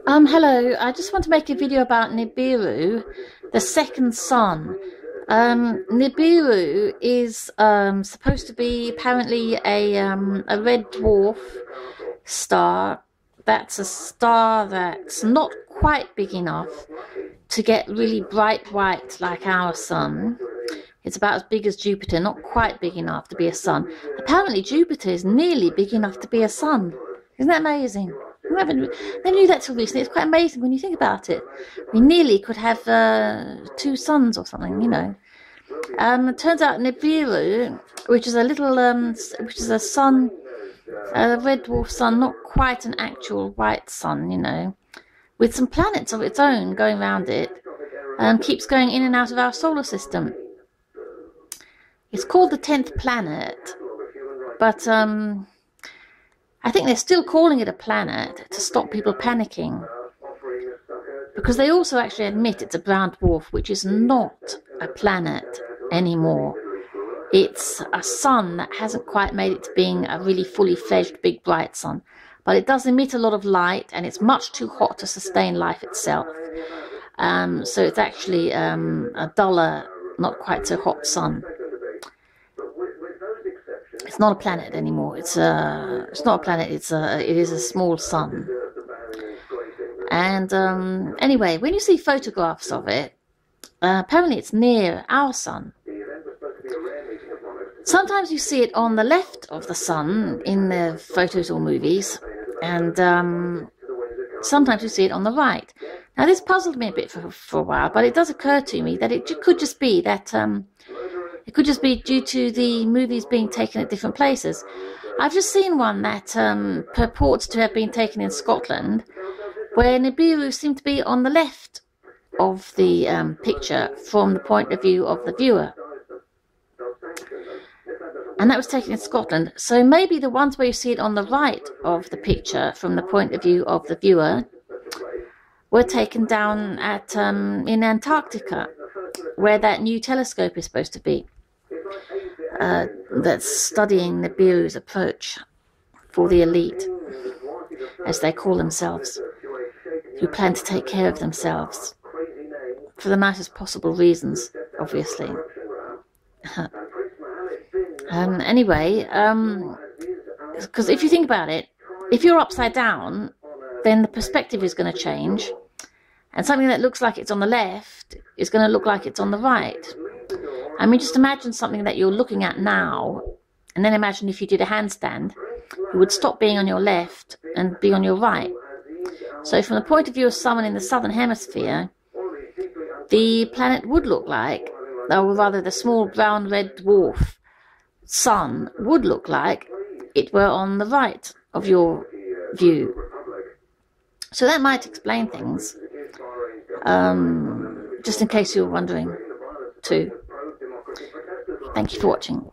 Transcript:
Hello, I just want to make a video about Nibiru, the second sun. Nibiru is supposed to be apparently a red dwarf star. That's a star that's not quite big enough to get really bright white like our sun. It's about as big as Jupiter, not quite big enough to be a sun. Apparently Jupiter is nearly big enough to be a sun. Isn't that amazing? I never knew that till recently. It's quite amazing when you think about it. We nearly could have two suns or something, you know. It turns out Nibiru, which is a little, which is a sun, a red dwarf sun, not quite an actual white sun, you know, with some planets of its own going around it, keeps going in and out of our solar system. It's called the 10th planet, but I think they're still calling it a planet to stop people panicking, because they also actually admit it's a brown dwarf, which is not a planet anymore. It's a sun that hasn't quite made it to being a really fully fledged big bright sun, but it does emit a lot of light and it's much too hot to sustain life itself. So it's actually a duller, not quite so hot sun. It's not a planet anymore. It's not a planet. It is a small sun. And anyway, when you see photographs of it, apparently it's near our sun. Sometimes you see it on the left of the sun in the photos or movies, and sometimes you see it on the right. Now this puzzled me a bit for a while, but it does occur to me that it could just be that it could just be due to the movies being taken at different places. I've just seen one that purports to have been taken in Scotland, where Nibiru seemed to be on the left of the picture from the point of view of the viewer. And that was taken in Scotland. So maybe the ones where you see it on the right of the picture from the point of view of the viewer were taken down at in Antarctica, where that new telescope is supposed to be. That's studying Nibiru's approach for the elite, as they call themselves, who plan to take care of themselves for the nicest possible reasons, obviously. Anyway, because if you think about it, if you're upside down, then the perspective is going to change, and something that looks like it's on the left is going to look like it's on the right. I mean, just imagine something that you're looking at now, and then imagine if you did a handstand, it would stop being on your left and be on your right. So from the point of view of someone in the southern hemisphere, the planet would look like, or rather the small brown red dwarf sun would look like it were on the right of your view. So that might explain things, just in case you were wondering too. Thank you for watching.